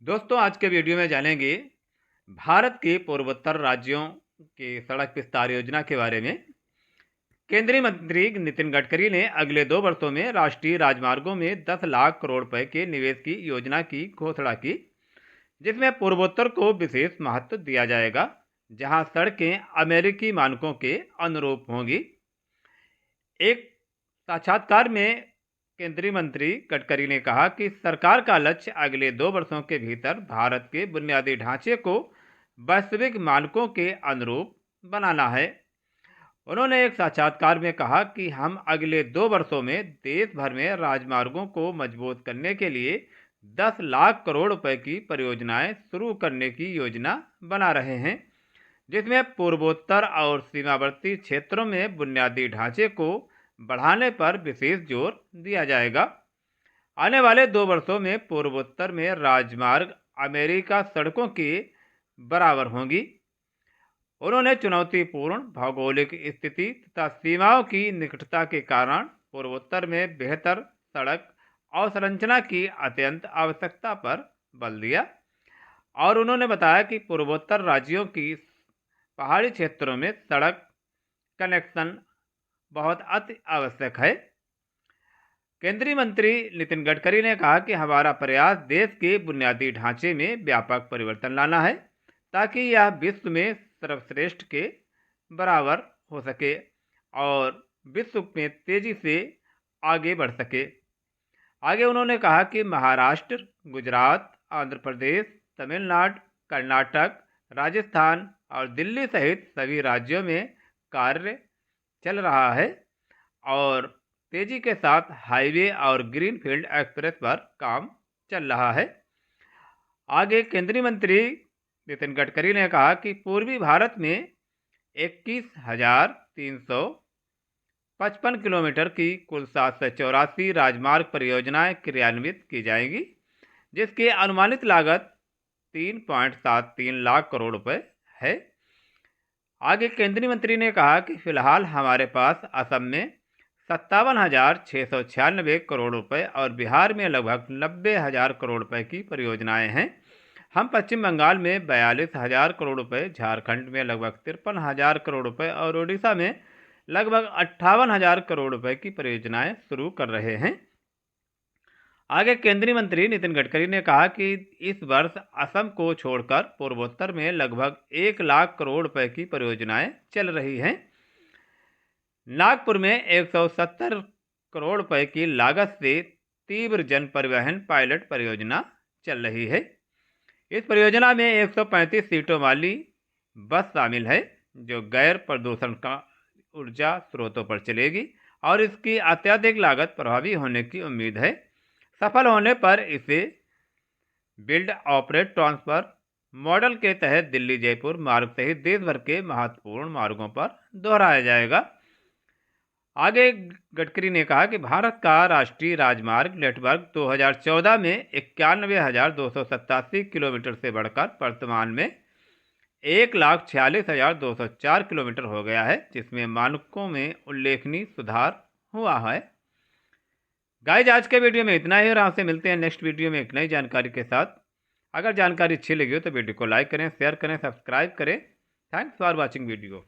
दोस्तों, आज के वीडियो में जानेंगे भारत के पूर्वोत्तर राज्यों के सड़क विस्तार योजना के बारे में। केंद्रीय मंत्री नितिन गडकरी ने अगले 2 वर्षों में राष्ट्रीय राजमार्गों में 10 लाख करोड़ रुपए के निवेश की योजना की घोषणा की, जिसमें पूर्वोत्तर को विशेष महत्व दिया जाएगा, जहां सड़कें अमेरिकी मानकों के अनुरूप होंगी। एक साक्षात्कार में केंद्रीय मंत्री गडकरी ने कहा कि सरकार का लक्ष्य अगले 2 वर्षों के भीतर भारत के बुनियादी ढांचे को वैश्विक मानकों के अनुरूप बनाना है। उन्होंने एक साक्षात्कार में कहा कि हम अगले 2 वर्षों में देश भर में राजमार्गों को मजबूत करने के लिए 10 लाख करोड़ रुपए की परियोजनाएं शुरू करने की योजना बना रहे हैं, जिसमें पूर्वोत्तर और सीमावर्ती क्षेत्रों में बुनियादी ढांचे को बढ़ाने पर विशेष जोर दिया जाएगा। आने वाले 2 वर्षों में पूर्वोत्तर में राजमार्ग अमेरिका सड़कों के बराबर होंगी। उन्होंने चुनौतीपूर्ण भौगोलिक स्थिति तथा सीमाओं की निकटता के कारण पूर्वोत्तर में बेहतर सड़क अवसंरचना की अत्यंत आवश्यकता पर बल दिया और उन्होंने बताया कि पूर्वोत्तर राज्यों की पहाड़ी क्षेत्रों में सड़क कनेक्शन बहुत अति आवश्यक है। केंद्रीय मंत्री नितिन गडकरी ने कहा कि हमारा प्रयास देश के बुनियादी ढांचे में व्यापक परिवर्तन लाना है, ताकि यह विश्व में सर्वश्रेष्ठ के बराबर हो सके और विश्व में तेजी से आगे बढ़ सके। आगे उन्होंने कहा कि महाराष्ट्र, गुजरात, आंध्र प्रदेश, तमिलनाडु, कर्नाटक, राजस्थान और दिल्ली सहित सभी राज्यों में कार्य चल रहा है और तेजी के साथ हाईवे और ग्रीनफील्ड एक्सप्रेस पर काम चल रहा है। आगे केंद्रीय मंत्री नितिन गडकरी ने कहा कि पूर्वी भारत में 21,355 किलोमीटर की कुल 784 राजमार्ग परियोजनाएं क्रियान्वित की जाएंगी, जिसकी अनुमानित लागत 3.73 लाख करोड़ रुपए है। आगे केंद्रीय मंत्री ने कहा कि फिलहाल हमारे पास असम में 57,696 करोड़ रुपए और बिहार में लगभग 90,000 करोड़ रुपए की परियोजनाएं हैं। हम पश्चिम बंगाल में 42,000 करोड़ रुपए, झारखंड में लगभग 53,000 करोड़ रुपए और ओडिशा में लगभग 58,000 करोड़ रुपए की परियोजनाएं शुरू कर रहे हैं। आगे केंद्रीय मंत्री नितिन गडकरी ने कहा कि इस वर्ष असम को छोड़कर पूर्वोत्तर में लगभग 1 लाख करोड़ रुपए की परियोजनाएं चल रही हैं। नागपुर में 170 करोड़ रुपए की लागत से तीव्र जन परिवहन पायलट परियोजना चल रही है। इस परियोजना में 135 सीटों वाली बस शामिल है, जो गैर प्रदूषण का ऊर्जा स्रोतों पर चलेगी और इसकी अत्यधिक लागत प्रभावी होने की उम्मीद है। सफल होने पर इसे बिल्ड ऑपरेट ट्रांसफर मॉडल के तहत दिल्ली जयपुर मार्ग सहित देश भर के महत्वपूर्ण मार्गों पर दोहराया जाएगा। आगे गडकरी ने कहा कि भारत का राष्ट्रीय राजमार्ग नेटवर्क 2014 में 91,287 किलोमीटर से बढ़कर वर्तमान में 1,46,204 किलोमीटर हो गया है, जिसमें मानकों में उल्लेखनीय सुधार हुआ है। गाइज, आज के वीडियो में इतना ही और आपसे मिलते हैं नेक्स्ट वीडियो में एक नई जानकारी के साथ। अगर जानकारी अच्छी लगी हो तो वीडियो को लाइक करें, शेयर करें, सब्सक्राइब करें। Thanks for watching video.